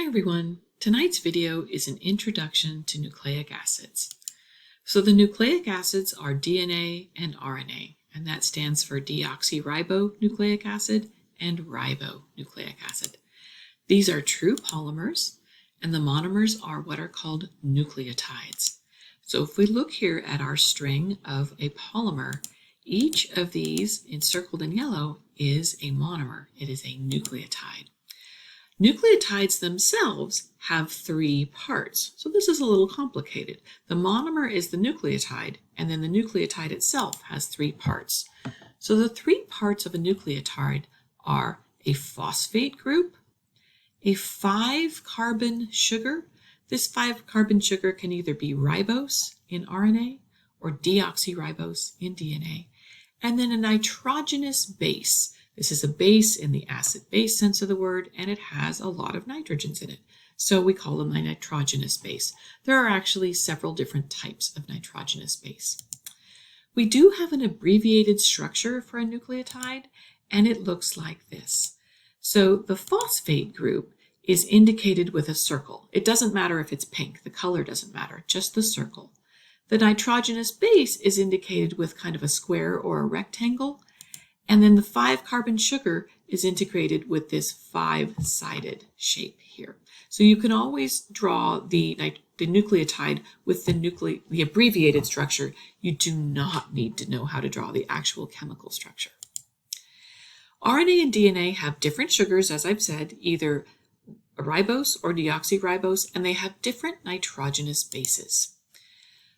Hi everyone, tonight's video is an introduction to nucleic acids. So the nucleic acids are DNA and RNA, and that stands for deoxyribonucleic acid and ribonucleic acid. These are true polymers, and the monomers are what are called nucleotides. So if we look here at our string of a polymer, each of these encircled in yellow is a monomer. It is a nucleotide. Nucleotides themselves have three parts, so this is a little complicated. The monomer is the nucleotide, and then the nucleotide itself has three parts. So the three parts of a nucleotide are a phosphate group, a 5-carbon sugar. This 5-carbon sugar can either be ribose in RNA or deoxyribose in DNA, and then a nitrogenous base. This is a base in the acid-base sense of the word, and it has a lot of nitrogens in it. So we call them a nitrogenous base. There are actually several different types of nitrogenous base. We do have an abbreviated structure for a nucleotide, and it looks like this. So the phosphate group is indicated with a circle. It doesn't matter if it's pink, the color doesn't matter, just the circle. The nitrogenous base is indicated with kind of a square or a rectangle, and then the 5-carbon sugar is integrated with this 5-sided shape here. So you can always draw the nucleotide with the abbreviated structure. You do not need to know how to draw the actual chemical structure. RNA and DNA have different sugars, as I've said, either ribose or deoxyribose, and they have different nitrogenous bases.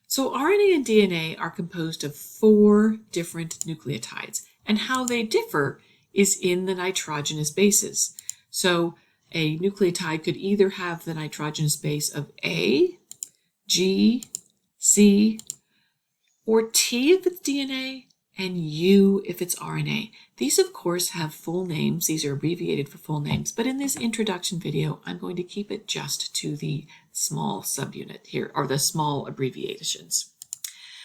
So RNA and DNA are composed of 4 different nucleotides, and how they differ is in the nitrogenous bases. So a nucleotide could either have the nitrogenous base of A, G, C, or T if it's DNA, and U if it's RNA. These, of course, have full names. These are abbreviated for full names, but in this introduction video, I'm going to keep it just to the small subunit here, or the small abbreviations.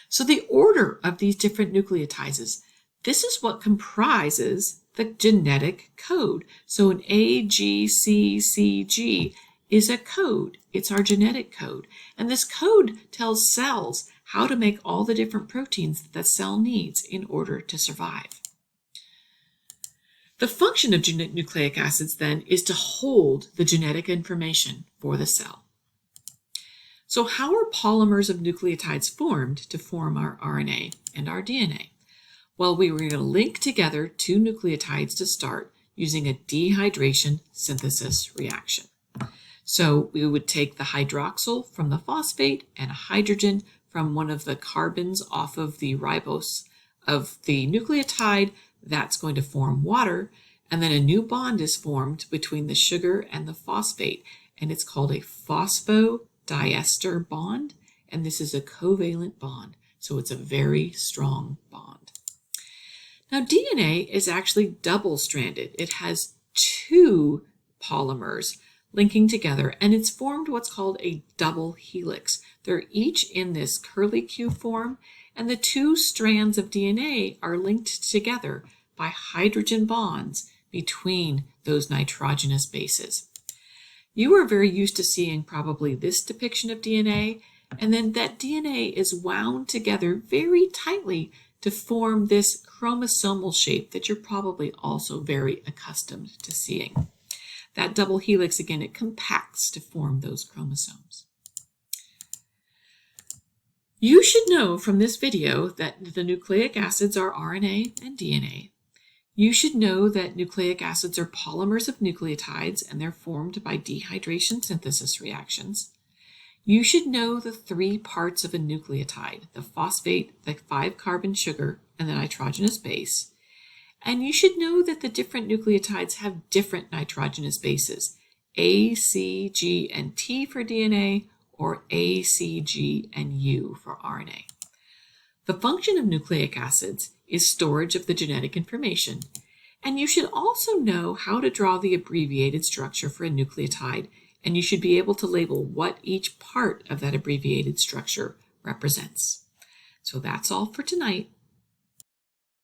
So the order of these different nucleotides, this is what comprises the genetic code. So an AGCCG is a code. It's our genetic code. And this code tells cells how to make all the different proteins that the cell needs in order to survive. The function of nucleic acids then is to hold the genetic information for the cell. So how are polymers of nucleotides formed to form our RNA and our DNA? Well, we were going to link together 2 nucleotides to start using a dehydration synthesis reaction. So we would take the hydroxyl from the phosphate and a hydrogen from one of the carbons off of the ribose of the nucleotide. That's going to form water, and then a new bond is formed between the sugar and the phosphate, and it's called a phosphodiester bond, and this is a covalent bond, so it's a very strong bond. Now, DNA is actually double-stranded. It has 2 polymers linking together, and it's formed what's called a double helix. They're each in this curlicue form, and the 2 strands of DNA are linked together by hydrogen bonds between those nitrogenous bases. You are very used to seeing probably this depiction of DNA, and then that DNA is wound together very tightly to form this chromosomal shape that you're probably also very accustomed to seeing. That double helix, again, it compacts to form those chromosomes. You should know from this video that the nucleic acids are RNA and DNA. You should know that nucleic acids are polymers of nucleotides, and they're formed by dehydration synthesis reactions. You should know the 3 parts of a nucleotide, the phosphate, the 5-carbon sugar, and the nitrogenous base. And you should know that the different nucleotides have different nitrogenous bases, A, C, G, and T for DNA, or A, C, G, and U for RNA. The function of nucleic acids is storage of the genetic information, and you should also know how to draw the abbreviated structure for a nucleotide, and you should be able to label what each part of that abbreviated structure represents. So that's all for tonight.